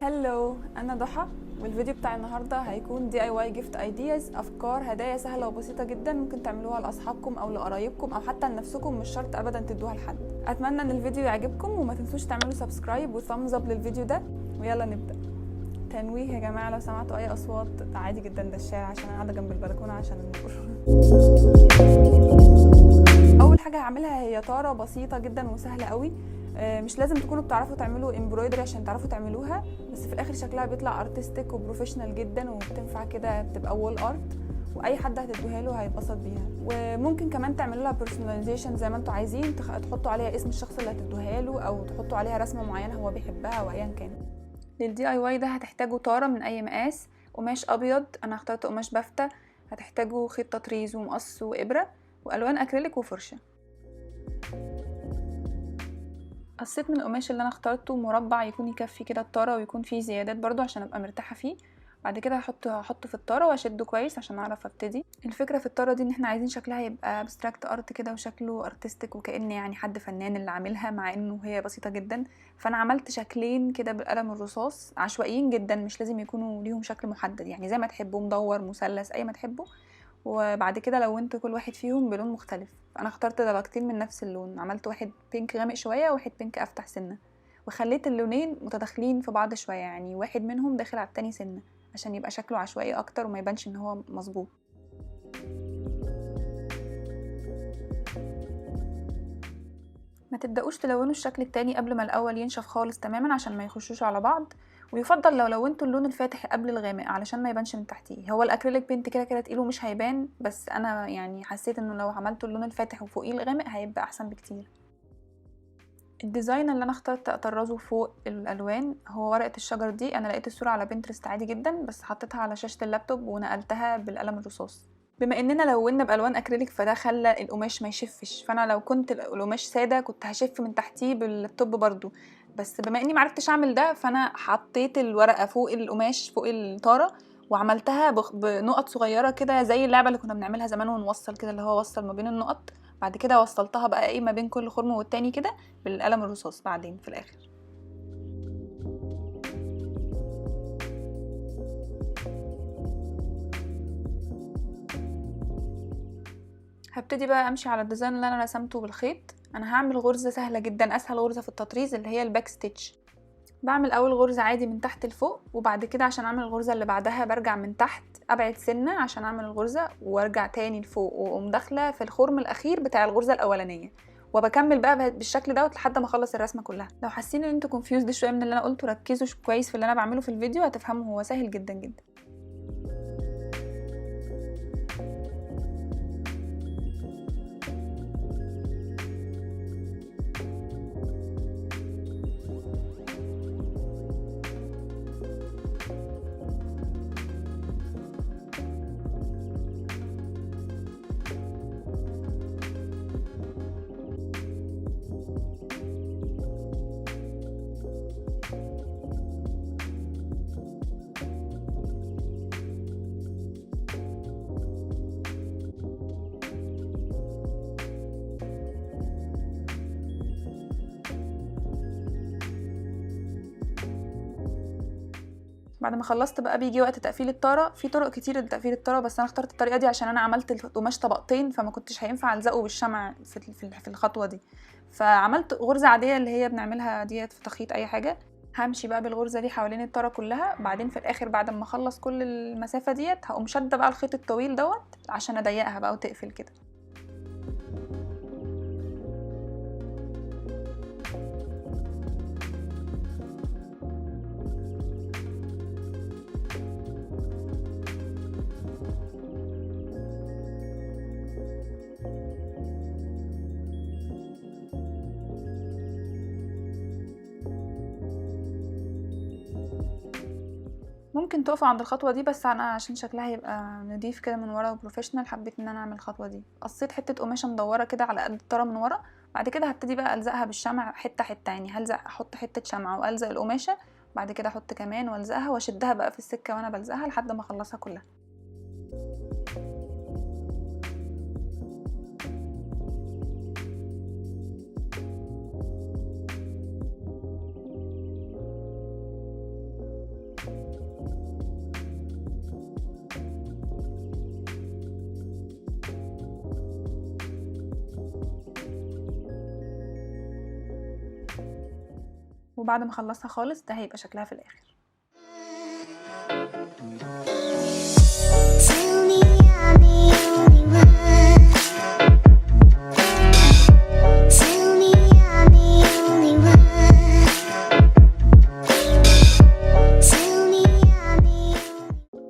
هلو، انا ضحى. والفيديو بتاع النهارده هيكون DIY gift ideas، افكار هدايا سهله وبسيطه جدا ممكن تعملوها لاصحابكم او لقرايبكم او حتى لنفسكم، مش شرط ابدا تدوها لحد. اتمنى ان الفيديو يعجبكم وما تنسوش تعملوا سبسكرايب وثامز اب للفيديو ده، ويلا نبدا. تنويه يا جماعه، لو سمعتوا اي اصوات عادي جدا، ده الشارع عشان انا قاعده جنب البلكونه عشان النور. اول حاجه هعملها هي طاره بسيطه جدا وسهله قوي. مش لازم تكونوا بتعرفوا تعملوا امبرويدري عشان تعرفوا تعملوها، بس في الاخر شكلها بيطلع ارتستيك وبروفيشنال جدا، وبتنفع كده تبقى وول ارت، واي حد هتدوها له هيتبسط بيها. وممكن كمان تعملوا لها بيرسوناليزيشن زي ما انتوا عايزين، تحطوا عليها اسم الشخص اللي هتدوها له، او تحطوا عليها رسمه معينه هو بيحبها او ايا كان. للدي اي واي ده هتحتاجوا طاره من اي مقاس، قماش ابيض، انا اخترت قماش بافتة، هتحتاجوا خيط تطريز ومقص وابره والوان اكريليك وفرشه. قصيت من القماش اللي انا اخترته مربع يكون يكفي كده الطاره، ويكون فيه زيادات برضو عشان ابقى مرتاحه فيه. بعد كده هحطه في الطاره واشده كويس عشان اعرف ابتدي. الفكره في الطاره دي ان احنا عايزين شكلها يبقى ابستراكت ارت كده، وشكله ارتستيك، وكأن يعني حد فنان اللي عاملها، مع انه هي بسيطه جدا. فانا عملت شكلين كده بالقلم الرصاص عشوائيين جدا، مش لازم يكونوا ليهم شكل محدد، يعني زي ما تحبوا، مدور، مثلث، اي ما تحبوا. وبعد كده لونت كل واحد فيهم بلون مختلف. انا اخترت درجتين من نفس اللون، عملت واحد بينك غامق شويه وواحد بينك افتح سنه، وخليت اللونين متداخلين في بعض شويه، يعني واحد منهم داخل على التاني سنه، عشان يبقى شكله عشوائي اكتر وما يبانش ان هو مظبوط. ما تبداوش تلونوا الشكل التاني قبل ما الاول ينشف خالص تماما عشان ما يخشوش على بعض، ويفضل لو لونتوا اللون الفاتح قبل الغامق علشان ما يبانش من تحتيه. هو الاكريليك بينت كده كده تقيل ومش هيبان، بس انا يعني حسيت انه لو عملتوا اللون الفاتح وفوقيه الغامق هيبقى احسن بكتير. الديزاين اللي انا اخترت اطرزه فوق الالوان هو ورقه الشجر دي. انا لقيت الصوره على بنترست عادي جدا، بس حطيتها على شاشه اللابتوب ونقلتها بالقلم الرصاص. بما اننا لونا بالوان اكريليك فده خلى القماش ما يشفش، فانا لو كنت القماش ساده كنت هشف من تحتيه باللابتوب برضو، بس بما اني معرفتش اعمل ده فانا حطيت الورقه فوق القماش فوق الطاره، وعملتها بنقط صغيره كده زي اللعبه اللي كنا بنعملها زمان ونوصل كده، اللي هو وصل ما بين النقط. بعد كده وصلتها بقى ايه ما بين كل خرم والتاني كده بالقلم الرصاص بعدين في الاخر. هبتدي بقى امشي على الديزاين اللي انا رسمته بالخيط. انا هعمل غرزه سهله جدا، اسهل غرزه في التطريز، اللي هي الباك ستيتش. بعمل اول غرزه عادي من تحت لفوق، وبعد كده عشان اعمل الغرزه اللي بعدها برجع من تحت ابعد سنه عشان اعمل الغرزه، وارجع تاني لفوق، واقوم داخله في الخرم الاخير بتاع الغرزه الاولانيه، وبكمل بقى بالشكل دوت لحد ما اخلص الرسمه كلها. لو حاسين ان انتوا كونفيوزد شويه من اللي انا قلته، ركزوا كويس في اللي انا بعمله في الفيديو هتفهموا، هو سهل جدا جدا. بعد ما خلصت بقى بيجي وقت تقفيل الطاره. في طرق كتير لتقفيل الطاره، بس انا اخترت الطريقه دي عشان انا عملت القماش طبقتين، فما كنتش هينفع الزقه بالشمع في الخطوه دي، فعملت غرزه عاديه اللي هي بنعملها ديت في تخيط اي حاجه. همشي بقى بالغرزه دي حوالين الطاره كلها، بعدين في الاخر بعد ما اخلص كل المسافه ديت هقوم شاده بقى الخيط الطويل دوت عشان اضيقها بقى وتقفل كده. ممكن تقفوا عند الخطوه دي، بس انا عشان شكلها يبقى نضيف كده من ورا وبروفيشنال حبيت ان انا اعمل الخطوه دي. قصيت حته قماشه مدوره كده على قد الطاره من ورا، بعد كده هبتدي بقى الزقها بالشمع حته حته، يعني احط حته شمعه والزق القماشه، بعد كده احط كمان والزقها واشدها بقى في السكه وانا بلزقها لحد ما اخلصها كلها. وبعد ما اخلصها خالص ده هيبقى شكلها في الاخر.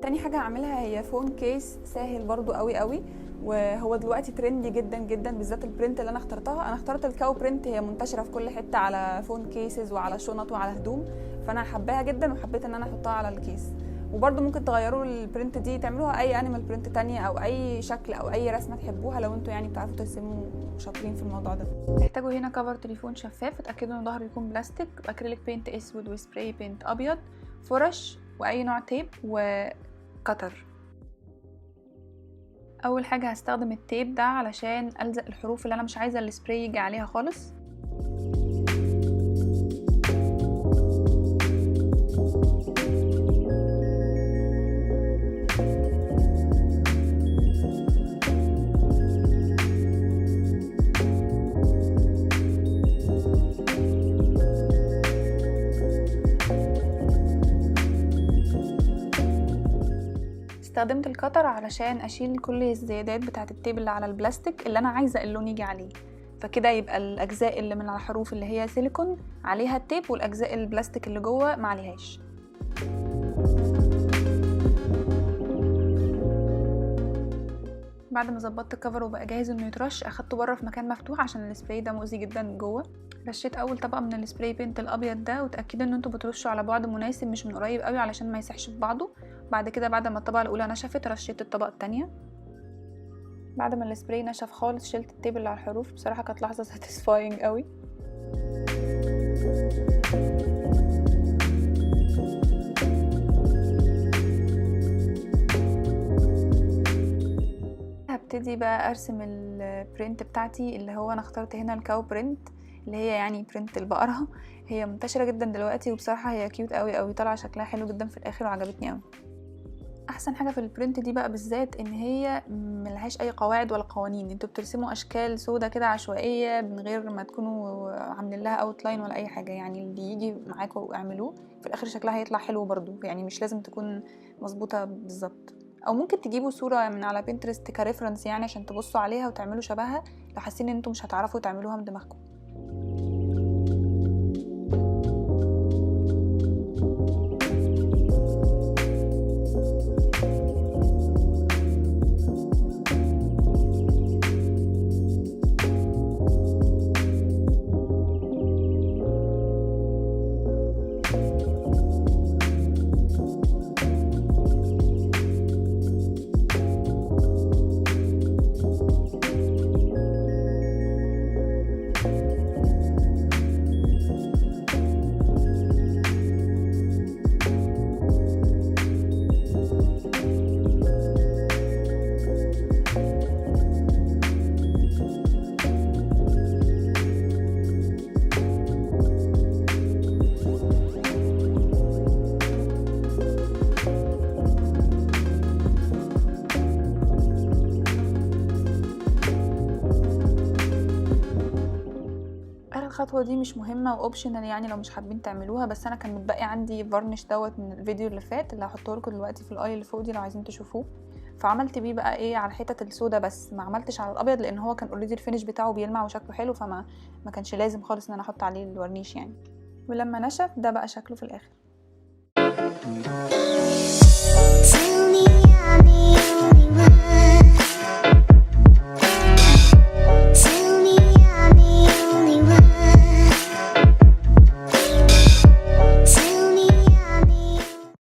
تاني حاجه هعملها هي فون كيس سهل برضو قوي، وهو دلوقتي ترندي جدا جدا، بالذات البرنت اللي انا اخترتها. انا اخترت الكاو برنت، هي منتشره في كل حته على فون كيسز وعلى شنط وعلى هدوم، فانا حباها جدا وحبيت ان انا احطها على الكيس. وبرضو ممكن تغيروا البرنت دي تعملوها اي انيمال برنت تانية او اي شكل او اي رسمه تحبوها، لو انتوا يعني بتعرفوا ترسموا شاطرين في الموضوع ده. تحتاجوا هنا كفر تليفون شفاف، اتاكدوا ان ظهره يكون بلاستيك، اكريليك بينت اسود وسبراي بينت ابيض، فرش واي نوع تيب وكتر. اول حاجه هستخدم التيب ده علشان الزق الحروف اللي انا مش عايزه السبراي يجي عليها خالص. استخدمت الكتر علشان اشيل كل الزيادات بتاعه التيب اللي على البلاستيك اللي انا عايزه اللون يجي عليه، فكده يبقى الاجزاء اللي من الحروف اللي هي سيليكون عليها التيب، والاجزاء البلاستيك اللي جوه ما عليهاش. بعد ما ظبطت الكفر وبقى جاهز انه يترش، اخدته بره في مكان مفتوح عشان السبراي ده مؤذي جدا جوه. رشيت اول طبقه من السبراي بينت الابيض ده، وتاكدوا ان انتوا بترشوا على بعد مناسب مش من قريب قوي علشان ما يسحش في بعضه. بعد كده بعد ما الطبقه الاولى نشفت رشيت الطبقه الثانيه. بعد ما السبراي نشف خالص شلت التيب اللي على الحروف، بصراحه كانت لحظه ساتيسفاينج قوي. هبتدي بقى ارسم البرنت بتاعتي اللي هو انا اخترت هنا الكاو برنت، اللي هي يعني برنت البقرة. هي منتشرة جدا دلوقتي وبصراحة هي كيوت قوي طالعة شكلها حلو جدا في الاخر وعجبتني قوي. احسن حاجة في البرنت دي بقى بالذات ان هي ملهاش اي قواعد ولا قوانين، انتوا بترسموا اشكال سودة كده عشوائية من غير ما تكونوا عاملين لها اوتلاين ولا اي حاجة، يعني اللي يجي معاكم اعملوه في الاخر شكلها هيطلع حلو برضو، يعني مش لازم تكون مظبوطة بالظبط. او ممكن تجيبوا صورة من على بنترست كريفرنس يعني عشان تبصوا عليها وتعملوا شبهها لو حاسين ان انتوا مش هتعرفوا تعملوها من دماغكم. الخطوه دي مش مهمه واوبشنال يعني لو مش حابين تعملوها، بس انا كان متبقي عندي فارنش دوت من الفيديو اللي فات اللي هحطه لكم دلوقتي في الاي اللي فوق دي لو عايزين تشوفوه، فعملت بيه بقى ايه على الحتت السودا بس، ما عملتش على الابيض لان هو كان اوريدي الفينش بتاعه بيلمع وشكله حلو، ما كانش لازم خالص ان انا احط عليه الورنيش يعني. ولما نشف ده بقى شكله في الاخر.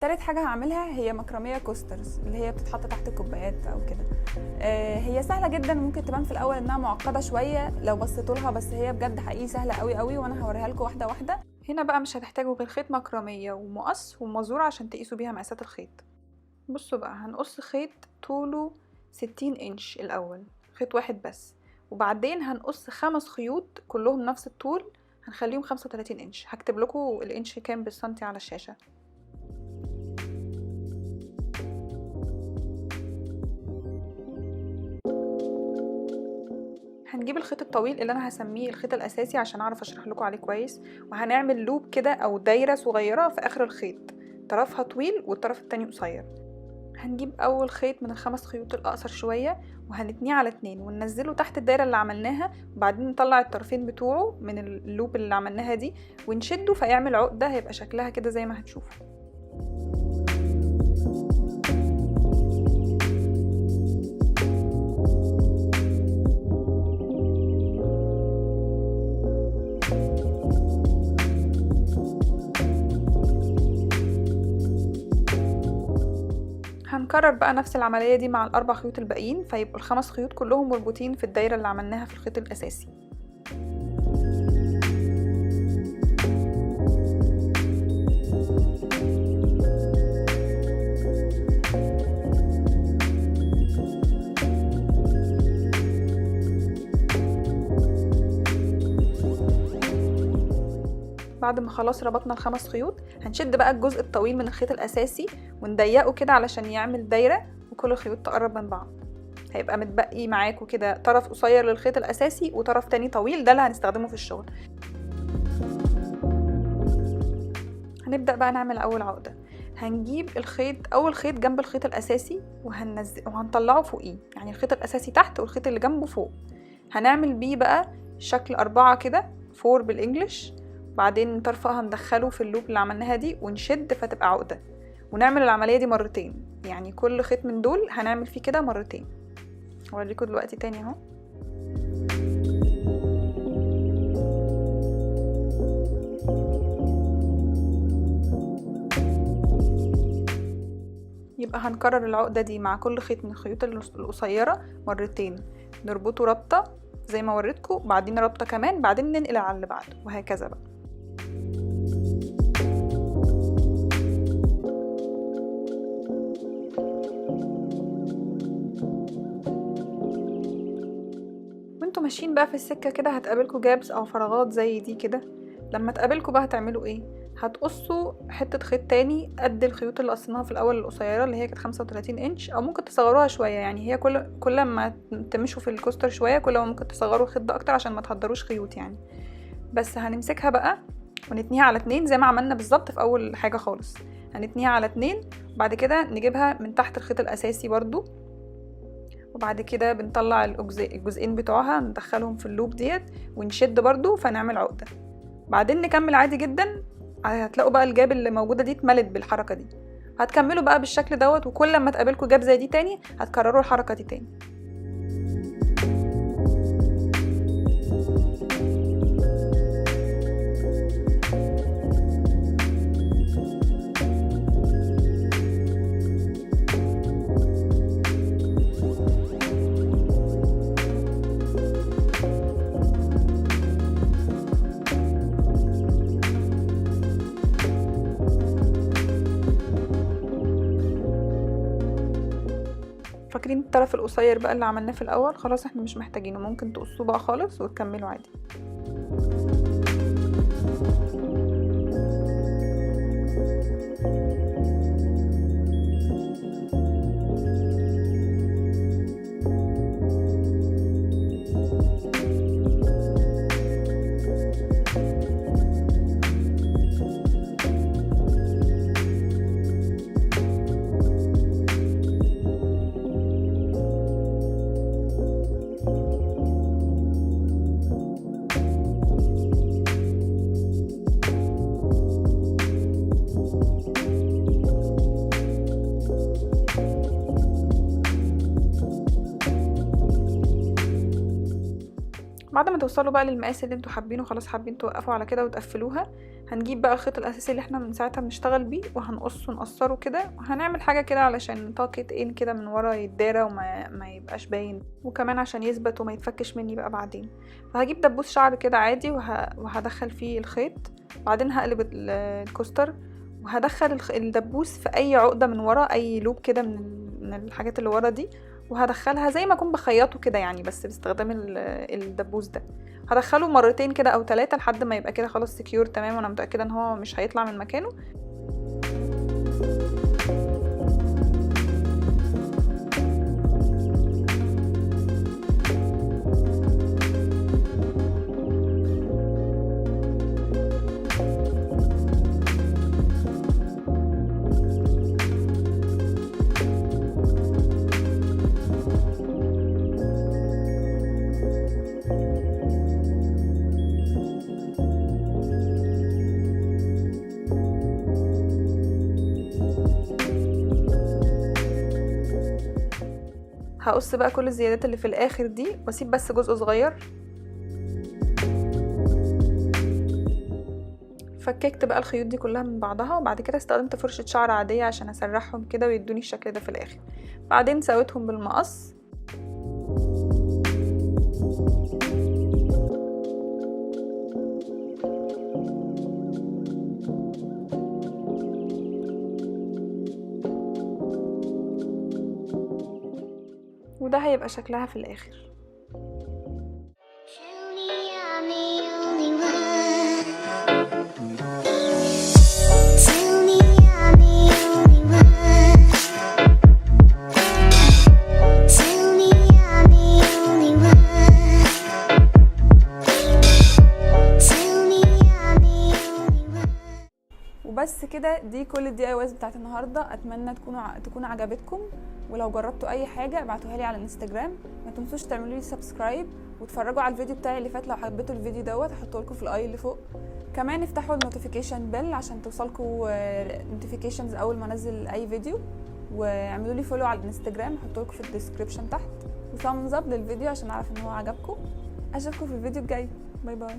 تالت حاجة هعملها هي مكرمية كوسترز اللي هي بتتحط تحت الكوبايات او كده. هي سهلة جدا، ممكن تبان في الاول انها معقدة شوية لو بصيتوا لها، بس هي بجد حقيقي سهلة قوي وانا هوريها لكم واحدة واحدة. هنا بقى مش هتحتاجوا غير خيط مكرمية ومقص ومزورة عشان تقيسوا بيها مقاسات الخيط. بصوا بقى هنقص خيط طوله 60 انش الاول، خيط واحد بس، وبعدين هنقص 5 خيوط كلهم نفس الطول هنخليهم 35 انش. هكتب لكم الانش كام بالسنتي على الشاشة. هنجيب الخيط الطويل اللي انا هسميه الخيط الاساسي عشان اعرف اشرح لكم عليه كويس، وهنعمل لوب كده او دايره صغيره في اخر الخيط طرفها طويل والطرف التاني قصير. هنجيب اول خيط من ال5 خيوط الاقصر شويه وهنتنيه على 2 وننزله تحت الدايره اللي عملناها، وبعدين نطلع الطرفين بتوعه من اللوب اللي عملناها دي ونشده فيعمل عقده، هيبقى شكلها كده زي ما هتشوفوا. هنكرر بقى نفس العملية دي مع ال4 خيوط الباقيين، فيبقوا ال5 خيوط كلهم مربوطين في الدايرة اللي عملناها في الخيط الأساسي. بعد ما خلاص ربطنا ال5 خيوط هنشد بقى الجزء الطويل من الخيط الأساسي ونضيقه كده علشان يعمل دايرة وكل الخيوط تقرب من بعض. هيبقى متبقي معاكوا كده طرف قصير للخيط الأساسي وطرف تاني طويل، ده اللي هنستخدمه في الشغل. هنبدأ بقى نعمل أول عقدة. هنجيب أول خيط جنب الخيط الأساسي وهنطلعه فوقيه، يعني الخيط الأساسي تحت والخيط اللي جنبه فوق. هنعمل بيه بقى شكل 4 كده، 4 بالإنجليش. بعدين طرفها هندخله في اللوب اللي عملناها دي ونشد فتبقى عقدة، ونعمل العملية دي مرتين، يعني كل خيط من دول هنعمل فيه كده مرتين. هوريكم دلوقتي تاني اهو. يبقى هنكرر العقدة دي مع كل خيط من الخيوط القصيرة مرتين، نربطه ربطة زي ما وريتكم، بعدين ربطة كمان، بعدين ننقل على اللي بعده، وهكذا بقى. وانتوا ماشيين بقى في السكة كده هتقابلكوا جابس او فراغات زي دي كده. لما تقابلكوا بقى هتعملوا ايه؟ هتقصوا حتة خيط تاني قد الخيوط اللي قصيناها في الاول القصيرة اللي هي كانت 35 انش، او ممكن تصغروها شوية، يعني هي كل ما تمشوا في الكوستر شوية كل ما ممكن تصغروا الخيط ده اكتر عشان ما تهدروش خيوط يعني. بس هنمسكها بقى ونتنيها على 2 زي ما عملنا بالظبط في اول حاجة خالص. هنتنيها على 2 وبعد كده نجيبها من تحت الخيط الاساسي برضو، وبعد كده بنطلع الجزئين بتوعها ندخلهم في اللوب ديت ونشد برضو فنعمل عقدة. بعدين نكمل عادي جدا، هتلاقوا بقى الجاب اللي موجودة دي اتملت بالحركة دي. هتكملوا بقى بالشكل دوت، وكل ما تقابلكوا جاب زي دي تاني هتكرروا الحركة دي تاني. فاكرين الطرف القصير بقى اللي عملناه في الاول؟ خلاص احنا مش محتاجينه، ممكن تقصوه بقى خالص وتكملوا عادي. بعد ما توصلوا بقى للمقاس اللي انتوا حابينه، خلاص حابين توقفوا على كده وتقفلوها، هنجيب بقى الخيط الاساسي اللي احنا من ساعتها بنشتغل بيه وهنقصه نقصره كده، وهنعمل حاجه كده علشان طاقة ان كده من ورا يتدارى وما يبقاش باين، وكمان عشان يثبت وما يتفكش مني بقى بعدين. فهجيب دبوس شعر كده عادي وهدخل فيه الخيط، بعدين هقلب الكوستر وهدخل الدبوس في اي عقده من ورا، اي لوب كده من الحاجات اللي ورا دي، وهدخلها زي ما اكون بخيطه كده يعني، بس باستخدام الدبوس ده. هدخله مرتين كده او 3 لحد ما يبقى كده خلاص سكيور تمام، وانا متأكدة ان هو مش هيطلع من مكانه. هقص بقى كل الزيادات اللي في الاخر دي واسيب بس جزء صغير. فككت بقى الخيوط دي كلها من بعضها، وبعد كده استخدمت فرشة شعر عادية عشان اسرحهم كده ويدوني الشكل ده في الاخر. بعدين سويتهم بالمقص. وده هيبقى شكلها في الاخر. وبس كده، دي كل الدي اي وايز بتاعت النهارده. اتمنى تكون عجبتكم، ولو جربتوا اي حاجه ابعتوها لي على الانستجرام. ما تنسوش تعملوا لي سبسكرايب وتتفرجوا على الفيديو بتاعي اللي فات لو حبيتوا الفيديو دوت، هحطه لكم في الاي اللي فوق. كمان افتحوا النوتيفيكيشن بيل عشان توصلكم نوتيفيكيشنز اول ما انزل اي فيديو، واعملوا لي فولو على الانستجرام، هحطه لكم في الديسكريبشن تحت، وثامز اب للفيديو عشان اعرف ان هو عجبكم. اشوفكم في الفيديو الجاي. باي باي.